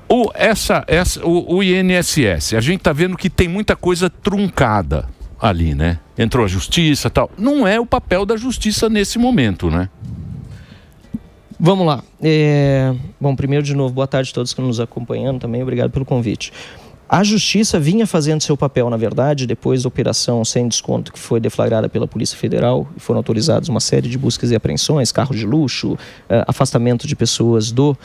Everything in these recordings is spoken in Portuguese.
O INSS, a gente está vendo que tem muita coisa truncada ali, né? Entrou a justiça e tal. Não é o papel da justiça nesse momento, né? Vamos lá. Bom, primeiro, de novo, boa tarde a todos que nos acompanhando também. Obrigado pelo convite. A Justiça vinha fazendo seu papel, na verdade, depois da operação sem desconto que foi deflagrada pela Polícia Federal e foram autorizadas uma série de buscas e apreensões, carros de luxo, afastamento de pessoas do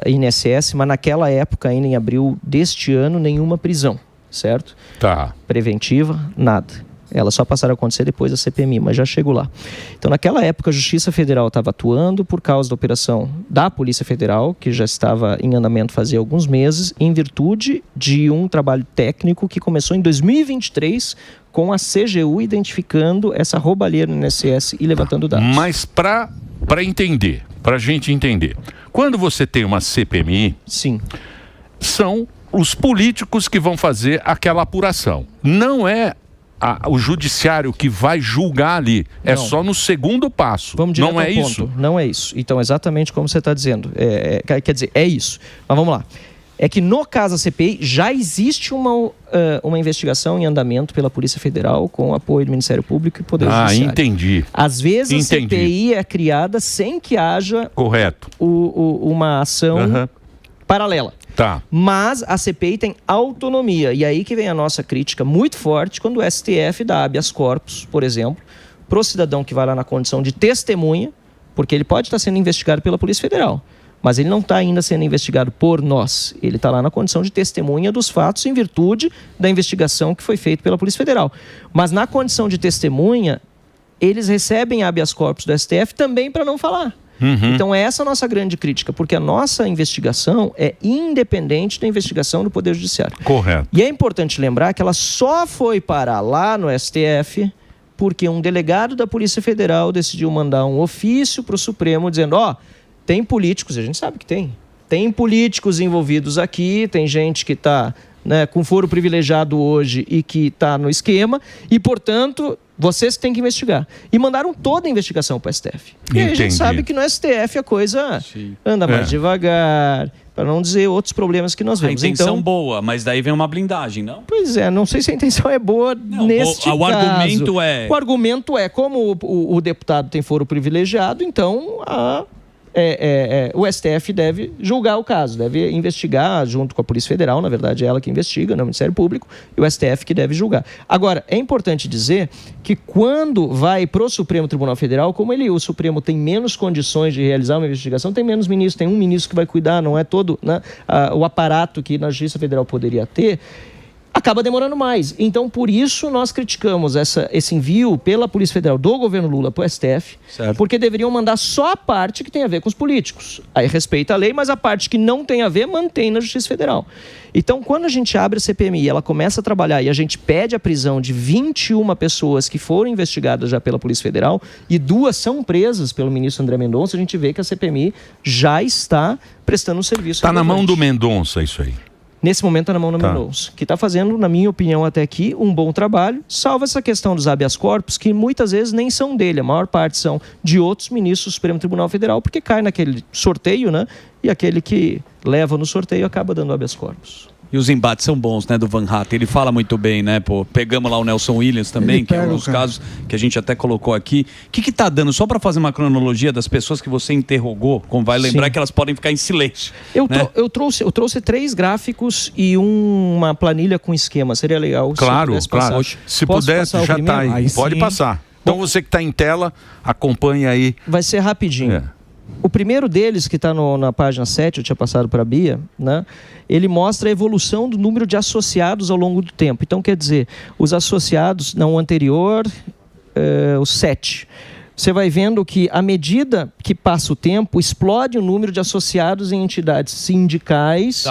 INSS, mas naquela época, ainda em abril deste ano, nenhuma prisão, certo? Tá. Preventiva, nada. Elas só passaram a acontecer depois da CPMI, mas já chego lá. Então, naquela época, a Justiça Federal estava atuando por causa da operação da Polícia Federal, que já estava em andamento fazia alguns meses, em virtude de um trabalho técnico que começou em 2023 com a CGU identificando essa roubalheira no INSS e levantando dados. Mas para entender, para a gente entender, quando você tem uma CPMI, sim, são os políticos que vão fazer aquela apuração. Não é o judiciário que vai julgar ali. É não. Só no segundo passo. Vamos direto não é ao ponto. Isso? Não é isso. Então, exatamente como você está dizendo. Quer dizer, é isso. Mas vamos lá. É que no caso da CPI já existe uma investigação em andamento pela Polícia Federal com o apoio do Ministério Público e Poder Judiciário. Entendi. Às vezes a CPI é criada sem que haja correto. Uma ação paralela. Tá. Mas a CPI tem autonomia. E aí que vem a nossa crítica muito forte quando o STF dá habeas corpus, por exemplo, para o cidadão que vai lá na condição de testemunha, porque ele pode estar sendo investigado pela Polícia Federal, mas ele não está ainda sendo investigado por nós. Ele está lá na condição de testemunha dos fatos em virtude da investigação que foi feita pela Polícia Federal. Mas na condição de testemunha, eles recebem habeas corpus do STF também para não falar. Então essa é a nossa grande crítica, porque a nossa investigação é independente da investigação do Poder Judiciário. Correto. E é importante lembrar que ela só foi parar lá no STF porque um delegado da Polícia Federal decidiu mandar um ofício para o Supremo dizendo, tem políticos, a gente sabe que tem políticos envolvidos aqui, tem gente que está com foro privilegiado hoje e que está no esquema, e portanto vocês têm que investigar. E mandaram toda a investigação para o STF. E aí a gente sabe que no STF a coisa anda mais devagar, para não dizer outros problemas que nós vemos. A intenção boa, mas daí vem uma blindagem, não? Pois é, não sei se a intenção é boa neste caso. O argumento é, como o deputado tem foro privilegiado, então o STF deve julgar o caso, deve investigar junto com a Polícia Federal, na verdade é ela que investiga, não é o Ministério Público, e o STF que deve julgar. Agora, é importante dizer que quando vai para o Supremo Tribunal Federal, como o Supremo tem menos condições de realizar uma investigação, tem menos ministros, tem um ministro que vai cuidar, não é todo o aparato que na Justiça Federal poderia ter, acaba demorando mais. Então, por isso, nós criticamos esse envio pela Polícia Federal do governo Lula para o STF, certo, porque deveriam mandar só a parte que tem a ver com os políticos. Aí respeita a lei, mas a parte que não tem a ver, mantém na Justiça Federal. Então, quando a gente abre a CPMI, ela começa a trabalhar e a gente pede a prisão de 21 pessoas que foram investigadas já pela Polícia Federal e 2 são presas pelo ministro André Mendonça, a gente vê que a CPMI já está prestando um serviço. Está na mão do Mendonça isso aí. Nesse momento está na mão do Mendonça, que está fazendo, na minha opinião até aqui, um bom trabalho, salvo essa questão dos habeas corpus, que muitas vezes nem são dele, a maior parte são de outros ministros do Supremo Tribunal Federal, porque cai naquele sorteio, e aquele que leva no sorteio acaba dando habeas corpus. E os embates são bons, do Van Hatten. Ele fala muito bem, Pegamos lá o Nelson Williams também, que é um dos casos que a gente até colocou aqui. O que está dando, só para fazer uma cronologia das pessoas que você interrogou, como vai lembrar que elas podem ficar em silêncio. Eu trouxe 3 gráficos e uma planilha com esquema. Seria legal. Claro. Se pudesse, já está aí. Pode passar. Então você que está em tela, acompanhe aí. Vai ser rapidinho. O primeiro deles, que está na página 7, eu tinha passado para a Bia, ele mostra a evolução do número de associados ao longo do tempo. Então, quer dizer, os associados, no anterior, os 7. Você vai vendo que, à medida que passa o tempo, explode o número de associados em entidades sindicais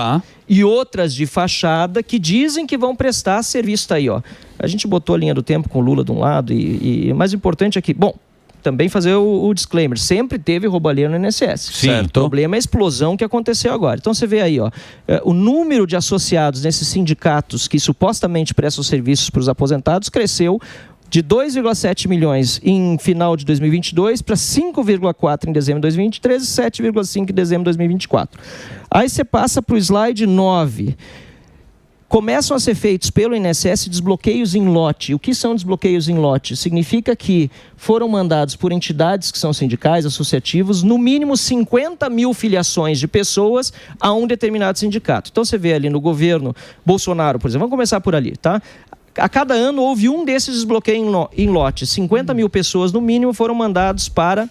e outras de fachada que dizem que vão prestar serviço. Está aí, A gente botou a linha do tempo com o Lula de um lado e o mais importante é que, também fazer o disclaimer, sempre teve roubalheira no INSS. Certo. O problema é a explosão que aconteceu agora. Então você vê aí, o número de associados nesses sindicatos que supostamente prestam serviços para os aposentados cresceu de 2,7 milhões em final de 2022 para 5,4 em dezembro de 2023 e 7,5 em dezembro de 2024. Aí você passa para o slide 9. Começam a ser feitos pelo INSS desbloqueios em lote. O que são desbloqueios em lote? Significa que foram mandados por entidades que são sindicais, associativos, no mínimo 50 mil filiações de pessoas a um determinado sindicato. Então você vê ali no governo Bolsonaro, por exemplo, vamos começar por ali, tá? A cada ano houve um desses desbloqueios em lote. 50 mil pessoas, no mínimo, foram mandados para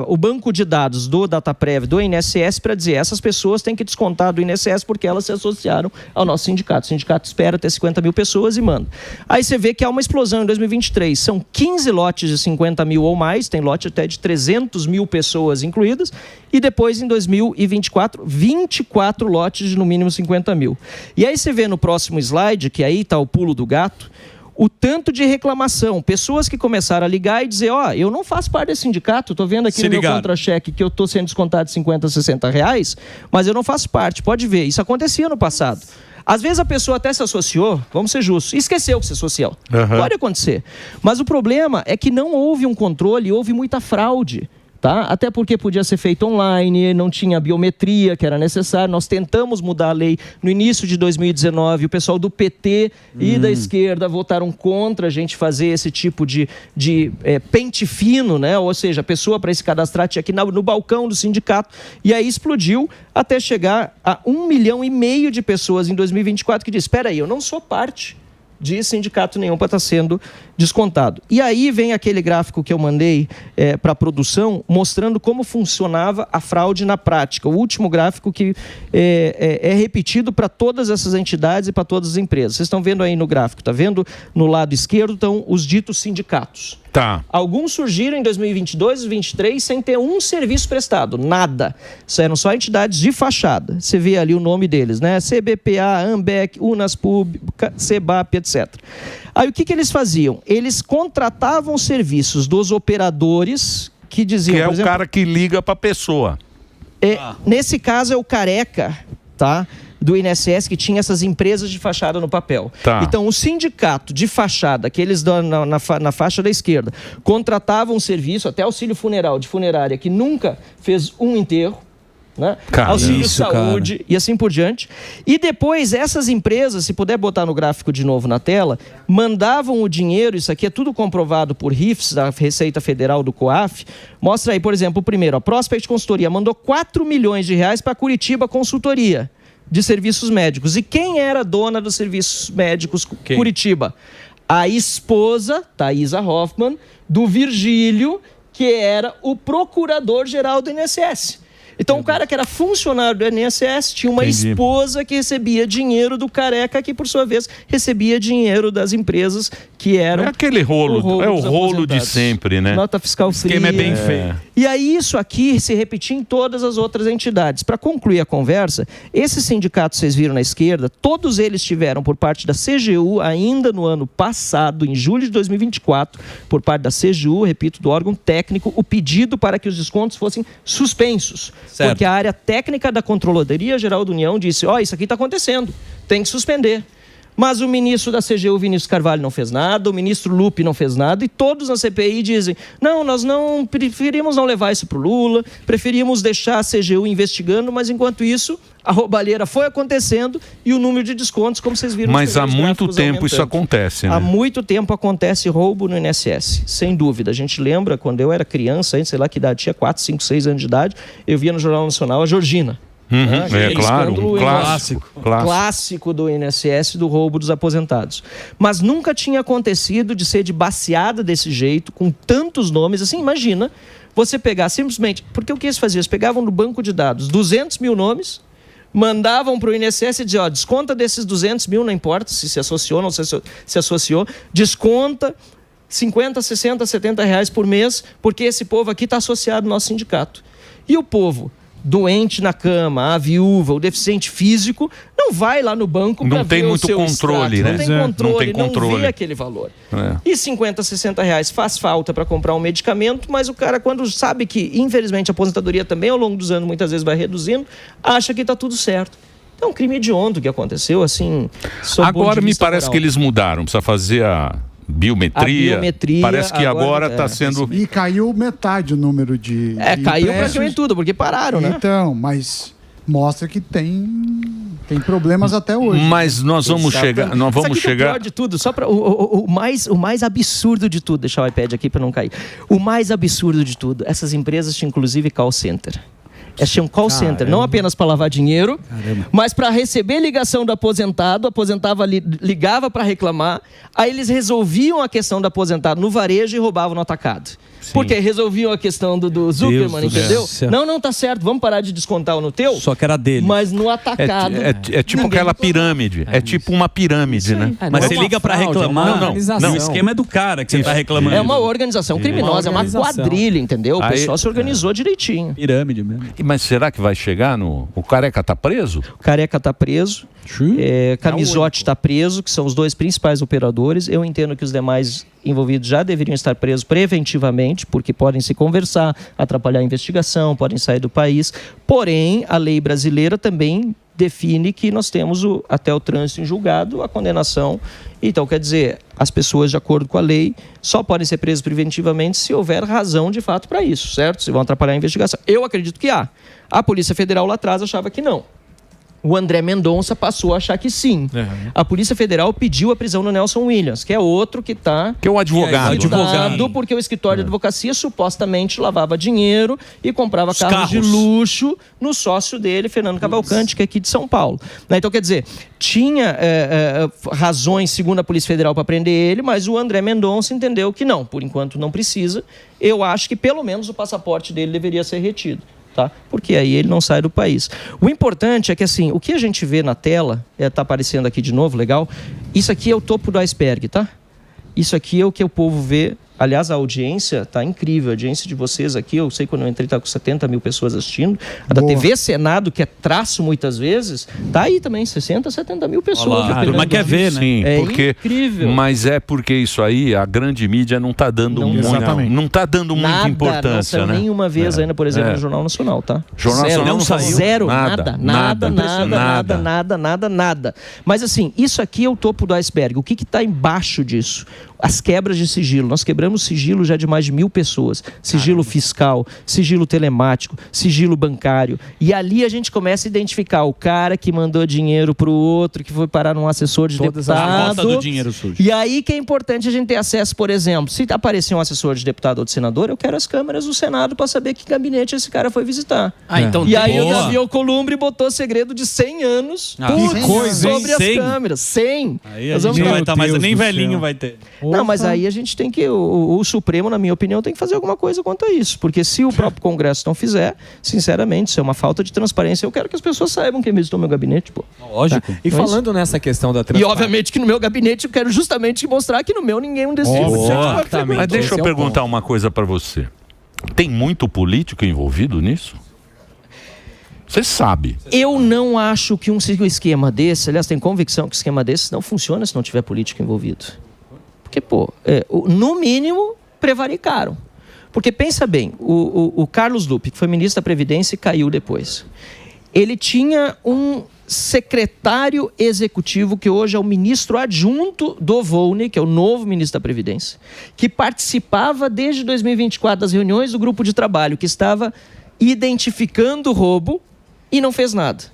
o banco de dados do Dataprev, do INSS, para dizer essas pessoas têm que descontar do INSS porque elas se associaram ao nosso sindicato. O sindicato espera ter 50 mil pessoas e manda. Aí você vê que há uma explosão em 2023. São 15 lotes de 50 mil ou mais, tem lote até de 300 mil pessoas incluídas, e depois em 2024, 24 lotes de no mínimo 50 mil. E aí você vê no próximo slide, que aí está o pulo do gato, o tanto de reclamação, pessoas que começaram a ligar e dizer, eu não faço parte desse sindicato, estou vendo aqui no meu contra-cheque que eu estou sendo descontado de 50 a 60 reais, mas eu não faço parte, pode ver, isso acontecia no passado. Às vezes a pessoa até se associou, vamos ser justos, e esqueceu que se associou. Pode acontecer. Mas o problema é que não houve um controle, houve muita fraude. Tá? Até porque podia ser feito online, não tinha biometria que era necessário. Nós tentamos mudar a lei no início de 2019. O pessoal do PT e da esquerda votaram contra a gente fazer esse tipo de pente fino, né? Ou seja, a pessoa para se cadastrar tinha que ir no balcão do sindicato. E aí explodiu até chegar a 1,5 milhão de pessoas em 2024 que diz, espera aí, eu não sou parte de sindicato nenhum para estar sendo descontado. E aí vem aquele gráfico que eu mandei para a produção, mostrando como funcionava a fraude na prática. O último gráfico que é repetido para todas essas entidades e para todas as empresas. Vocês estão vendo aí no gráfico, está vendo? No lado esquerdo estão os ditos sindicatos. Tá. Alguns surgiram em 2022 e 2023 sem ter um serviço prestado, nada. Eram só entidades de fachada. Você vê ali o nome deles, né? CBPA, AMBEC, Unaspub, CEBAP, etc. Aí o que eles faziam? Eles contratavam serviços dos operadores que diziam... Que é por exemplo, o cara que liga para a pessoa. Nesse caso é o Careca, tá? Do INSS, que tinha essas empresas de fachada no papel. Tá. Então, o sindicato de fachada, aqueles na faixa da esquerda, contratavam um serviço, até auxílio funeral, de funerária, que nunca fez um enterro, né? Auxílio saúde e assim por diante. E depois, essas empresas, se puder botar no gráfico de novo na tela, mandavam o dinheiro, isso aqui é tudo comprovado por RIFs, da Receita Federal do COAF. Mostra aí, por exemplo, o primeiro, a Prospect Consultoria mandou 4 milhões de reais para Curitiba Consultoria de serviços médicos. E quem era dona dos serviços médicos Curitiba? A esposa, Thaisa Hoffmann, do Virgílio, que era o procurador-geral do INSS. Então, o cara que era funcionário do INSS tinha uma esposa que recebia dinheiro do Careca, que, por sua vez, recebia dinheiro das empresas que eram... É aquele rolo, o rolo de sempre, né? Nota fiscal fria. O esquema é bem feio. E aí, isso aqui se repetia em todas as outras entidades. Para concluir a conversa, esses sindicatos que vocês viram na esquerda, todos eles tiveram, por parte da CGU, ainda no ano passado, em julho de 2024, por parte da CGU, repito, do órgão técnico, o pedido para que os descontos fossem suspensos. Certo. Porque a área técnica da Controladoria Geral da União disse, isso aqui está acontecendo, tem que suspender. Mas o ministro da CGU, Vinícius Carvalho, não fez nada, o ministro Lupe não fez nada, e todos na CPI dizem, não, nós não preferimos não levar isso para o Lula, preferimos deixar a CGU investigando, mas enquanto isso, a roubalheira foi acontecendo e o número de descontos, como vocês viram... Mas há muito tempo isso acontece, né? Há muito tempo acontece roubo no INSS, sem dúvida. A gente lembra, quando eu era criança, sei lá que idade, tinha 4, 5, 6 anos de idade, eu via no Jornal Nacional a Georgina. Claro, um clássico do INSS, do roubo dos aposentados. Mas nunca tinha acontecido de ser de baseada desse jeito, com tantos nomes. Assim, imagina você pegar simplesmente... Porque o que eles faziam? Eles pegavam no banco de dados 200 mil nomes, mandavam para o INSS e diziam, desconta desses 200 mil, não importa se associou ou não se associou, desconta 50, 60, 70 reais por mês, porque esse povo aqui está associado ao nosso sindicato. E o povo doente na cama, a viúva, o deficiente físico, não vai lá no banco para ver o seu controle, extrato, né? Não tem controle, não vê aquele valor. E 50, 60 reais faz falta para comprar um medicamento, mas o cara, quando sabe que, infelizmente, a aposentadoria também, ao longo dos anos, muitas vezes vai reduzindo, acha que está tudo certo. Então, um crime hediondo que aconteceu, assim... Agora me parece moral. Que eles mudaram, precisa fazer a biometria. Parece que agora está sendo... E caiu metade o número de caiu praticamente tudo, porque pararam, né? Então, mas mostra que tem problemas até hoje. Mas nós vamos chegar... Nós vamos chegar... O pior de tudo, só para o mais absurdo de tudo, deixar o iPad aqui para não cair. O mais absurdo de tudo, essas empresas tinham inclusive call center. Elas tinham call center, não apenas para lavar dinheiro, mas para receber ligação do aposentado. O aposentado ligava para reclamar, aí eles resolviam a questão do aposentado no varejo e roubavam no atacado. Sim. Porque resolviam a questão do Zuckerman, entendeu? Não, tá certo, vamos parar de descontar no teu. Só que era dele. Mas no atacado... É tipo aquela pirâmide. É tipo uma pirâmide, né? Mas você liga para reclamar. Não, o esquema é do cara que você está reclamando. É uma organização criminosa, é uma quadrilha, entendeu? O pessoal se organizou direitinho. Pirâmide mesmo. Mas será que vai chegar no... O Careca tá preso? O Careca tá preso. Camisote está preso, que são os dois principais operadores. Eu entendo que os demais envolvidos já deveriam estar presos preventivamente, porque podem se conversar, atrapalhar a investigação, podem sair do país. Porém, a lei brasileira também define que nós temos até o trânsito em julgado, a condenação. Então, quer dizer, as pessoas, de acordo com a lei, só podem ser presas preventivamente se houver razão de fato para isso, certo? Se vão atrapalhar a investigação. Eu acredito que há. A Polícia Federal lá atrás achava que não. O André Mendonça passou a achar que sim. A Polícia Federal pediu a prisão do Nelson Williams, que é outro que está... Que é o advogado. Porque o escritório de advocacia supostamente lavava dinheiro e comprava carros de luxo no sócio dele, Fernando Cavalcante, que é aqui de São Paulo. Então, quer dizer, tinha razões, segundo a Polícia Federal, para prender ele, mas o André Mendonça entendeu que não, por enquanto não precisa. Eu acho que pelo menos o passaporte dele deveria ser retido. Tá? Porque aí ele não sai do país. O importante é que, assim, o que a gente vê na tela, tá aparecendo aqui de novo, legal, isso aqui é o topo do iceberg, tá? Isso aqui é o que o povo vê. Aliás, a audiência tá incrível. A audiência de vocês aqui, eu sei quando eu entrei, tá com 70 mil pessoas assistindo. A da TV Senado, que é traço muitas vezes, tá aí também, 60, 70 mil pessoas. Mas quer ver, né? Sim, incrível. Mas é porque isso aí, a grande mídia não tá dando não tá dando muita importância, não né? Nenhuma vez ainda, por exemplo, no Jornal Nacional, tá? Jornal Nacional não saiu. Zero, nada. Mas assim, isso aqui é o topo do iceberg. O que está embaixo disso? As quebras de sigilo. Nós quebramos sigilo já de mais de 1.000 pessoas. Sigilo fiscal, sigilo telemático, sigilo bancário. E ali a gente começa a identificar o cara que mandou dinheiro para o outro, que foi parar num assessor de deputado. A rota do dinheiro sujo. E aí que é importante a gente ter acesso, por exemplo, se aparecer um assessor de deputado ou de senador, eu quero as câmeras do Senado para saber que gabinete esse cara foi visitar. Então, e aí o Davi Alcolumbre botou segredo de 100 anos sobre as câmeras. 100. Aí a gente não vai estar mais, nem velhinho vai ter. Não, mas aí a gente tem que... O Supremo, na minha opinião, tem que fazer alguma coisa quanto a isso. Porque se o próprio Congresso não fizer, sinceramente, isso é uma falta de transparência. Eu quero que as pessoas saibam quem visitou meu gabinete, pô. Lógico. E falando nessa questão da transparência... E, obviamente, que no meu gabinete eu quero justamente mostrar que no meu ninguém desses... Mas deixa eu perguntar uma coisa para você. Tem muito político envolvido nisso? Você sabe. Eu não acho que um esquema desse... Aliás, tenho convicção que um esquema desse não funciona se não tiver político envolvido. Porque, no mínimo, prevaricaram. Porque, pensa bem, o Carlos Lupe, que foi ministro da Previdência e caiu depois, ele tinha um secretário executivo, que hoje é o ministro adjunto do Volney, que é o novo ministro da Previdência, que participava desde 2024 das reuniões do grupo de trabalho, que estava identificando o roubo e não fez nada.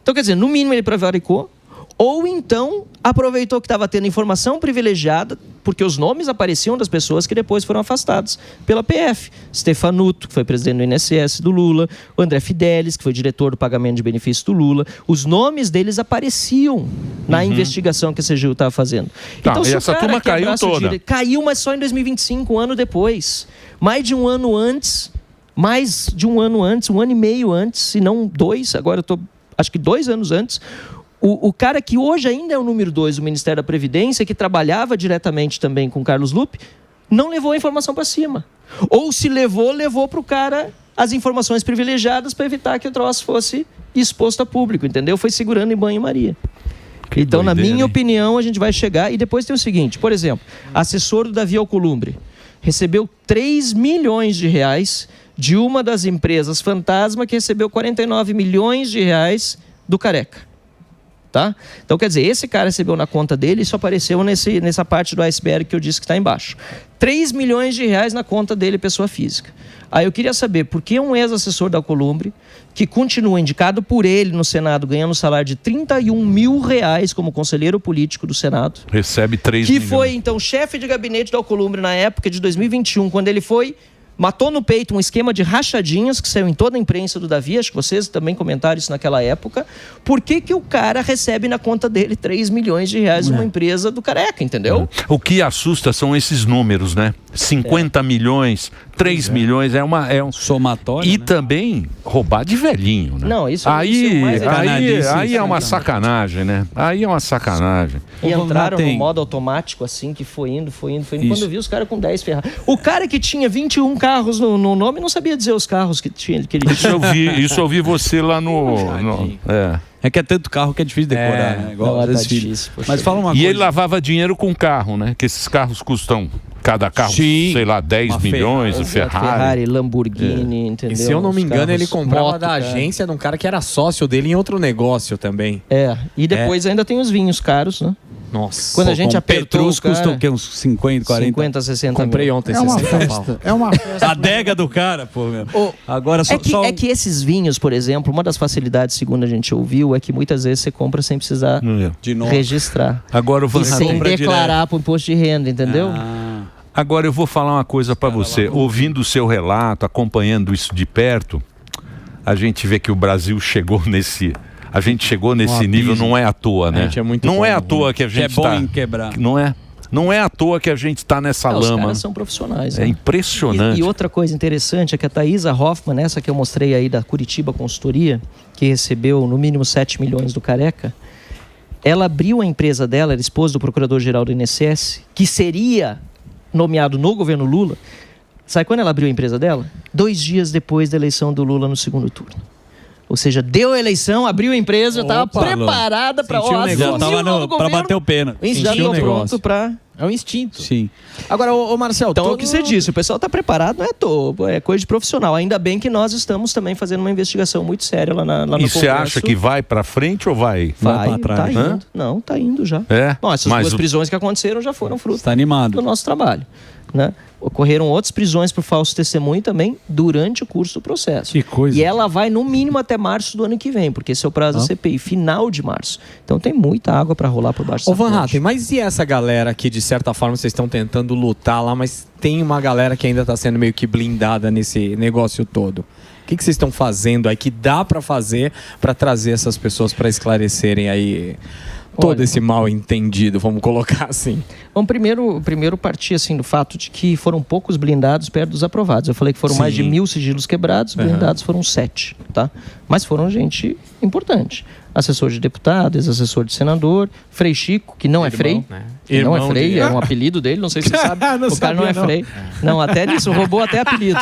Então, quer dizer, no mínimo ele prevaricou, ou então aproveitou que estava tendo informação privilegiada, porque os nomes apareciam das pessoas que depois foram afastadas pela PF. Stefanuto, que foi presidente do INSS do Lula, o André Fidelis, que foi diretor do pagamento de benefícios do Lula. Os nomes deles apareciam na investigação que a CGU estava fazendo. Então, e essa turma caiu toda. Caiu, mas só em 2025, um ano depois. Mais de um ano antes, um ano e meio antes, se não 2, agora eu estou, acho que 2 anos antes. O cara que hoje ainda é o número 2 do Ministério da Previdência, que trabalhava diretamente também com o Carlos Lupe, não levou a informação para cima. Ou se levou para o cara as informações privilegiadas para evitar que o troço fosse exposto a público, entendeu? Foi segurando em banho-maria. Então, na minha opinião, a gente vai chegar... E depois tem o seguinte, por exemplo, assessor do Davi Alcolumbre recebeu 3 milhões de reais de uma das empresas fantasma, que recebeu 49 milhões de reais do Careca. Tá? Então, quer dizer, esse cara recebeu na conta dele e só apareceu nessa parte do iceberg que eu disse que está embaixo. 3 milhões de reais na conta dele, pessoa física. Aí eu queria saber por que um ex-assessor da Alcolumbre, que continua indicado por ele no Senado, ganhando um salário de 31 mil reais como conselheiro político do Senado. Recebe 3 que milhões. Foi, então, chefe de gabinete da Alcolumbre na época de 2021, quando ele foi... Matou no peito um esquema de rachadinhas que saiu em toda a imprensa do Davi, acho que vocês também comentaram isso naquela época. Por que o cara recebe na conta dele 3 milhões de reais numa empresa do Careca, entendeu? O que assusta são esses números, né? 50 milhões, 3 milhões, é um somatório. E né? também roubar de velhinho, né? Não, isso aí é uma sacanagem, né? Aí é uma sacanagem. E entraram no modo automático, assim, que foi indo. Quando eu vi os caras com 10 Ferrari. O cara que tinha 21 carros no nome não sabia dizer os carros que ele tinha. Isso eu vi você lá no É que é tanto carro que é difícil decorar, né? Igual difícil, mas fala uma coisa. E ele lavava dinheiro com carro, né? Que esses carros custam, cada carro, sei lá, 10 milhões, o Ferrari, Lamborghini, entendeu? E se eu não me engano, ele comprava da agência de um cara que era sócio dele em outro negócio também. E depois ainda tem os vinhos caros, né? Nossa. Quando a gente apertou Petrus custa o quê? Uns 50, 40? 50, 60 Comprei mil. ontem, É uma 60 festa. pau. É uma festa. A adega do cara, pô, meu. Agora só... É que esses vinhos, por exemplo, uma das facilidades, segundo a gente ouviu, é que muitas vezes você compra sem precisar de novo registrar. Agora o E sem declarar para o imposto de renda, entendeu? Agora eu vou falar uma coisa para você. Ouvindo o seu relato, acompanhando isso de perto, a gente vê que o Brasil chegou nesse... A gente chegou nesse nível, não é à toa, né? Não é à toa que a gente está... em quebrar. Não é à toa que a gente está nessa lama. Os caras são profissionais. É impressionante. E outra coisa interessante é que a Thaisa Hoffmann, essa que eu mostrei aí da Curitiba Consultoria, que recebeu no mínimo 7 milhões do Careca, ela abriu a empresa dela, era esposa do procurador-geral do INSS, que seria nomeado no governo Lula. Sabe quando ela abriu a empresa dela? 2 dias depois da eleição do Lula no segundo turno. Ou seja, deu a eleição, abriu a empresa, já estava preparada para já estava para bater o pênalti. Já estava pronto para... É um instinto. Sim. Agora, ô Marcel... Então, o que você disse, o pessoal está preparado, não é à toa, é coisa de profissional. Ainda bem que nós estamos também fazendo uma investigação muito séria lá no Congresso. E você acha que vai para frente ou vai? Vai para trás? Tá indo. Não, tá indo já. Bom, essas 2 prisões que aconteceram já foram fruto do nosso trabalho, né? Ocorreram outras prisões por falso testemunho também durante o curso do processo. Que coisa. E ela vai no mínimo até março do ano que vem, porque esse é o prazo da CPI, final de março. Então tem muita água para rolar por baixo dessa Van ponte. Hatten, mas e essa galera que de certa forma vocês estão tentando lutar lá, mas tem uma galera que ainda está sendo meio que blindada nesse negócio todo? O que vocês estão fazendo aí que dá para fazer para trazer essas pessoas para esclarecerem aí todo esse mal entendido, vamos colocar assim? Vamos primeiro partir assim, do fato de que foram poucos blindados perto dos aprovados. Eu falei que foram mais de 1.000 sigilos quebrados, blindados foram 7, tá? Mas foram gente importante. Assessor de deputado, ex-assessor de senador, Frei Chico, que não é Frei. Não é Frei, é um apelido dele, não sei se você sabe. O cara não é Frei. Não, até nisso, roubou até apelido.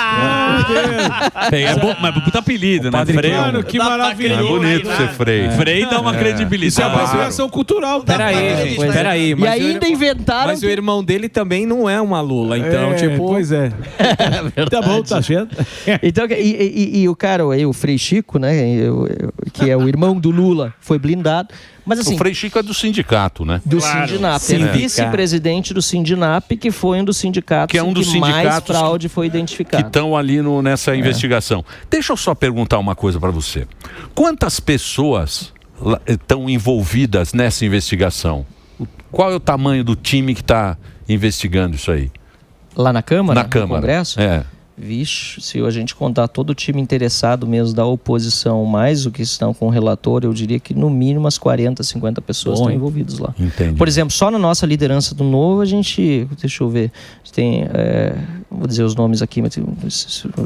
É bom, mas puta apelido, né? Frei. Mano, que maravilhoso. É bonito ser Frei. Frei dá uma credibilidade. Isso é uma apropriação cultural. Peraí. E ainda inventaram... Mas o irmão dele também não é uma Lula, então, tipo... Pois é. Tá bom, tá certo. Então, e o cara, o Frei Chico, né, que é o irmão do Lula, foi blindado. Mas, assim, o Frei Chico é do sindicato, né? Do Sindinap. É vice-presidente do Sindinap, que foi um dos sindicatos que mais fraude foi identificado. Que estão ali nessa investigação. Deixa eu só perguntar uma coisa para você. Quantas pessoas estão envolvidas nessa investigação? Qual é o tamanho do time que está investigando isso aí? Lá na Câmara? Na Câmara. No Congresso? Vixe, se a gente contar todo o time interessado mesmo da oposição, mais o que estão com o relator, eu diria que no mínimo umas 40, 50 pessoas estão envolvidas lá. Entendi. Por exemplo, só na nossa liderança do Novo, a gente, deixa eu ver, tem, vou dizer os nomes aqui, mas tem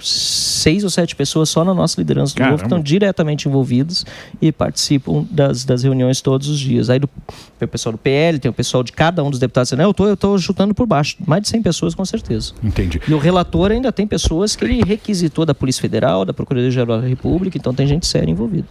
6 ou 7 pessoas só na nossa liderança do Novo que estão diretamente envolvidas e participam das reuniões todos os dias. Aí tem o pessoal do PL, tem o pessoal de cada um dos deputados, eu estou chutando por baixo, mais de 100 pessoas com certeza. Entendi. E o relator ainda tem pessoas que ele requisitou da Polícia Federal, da Procuradoria-Geral da República, então tem gente séria envolvida.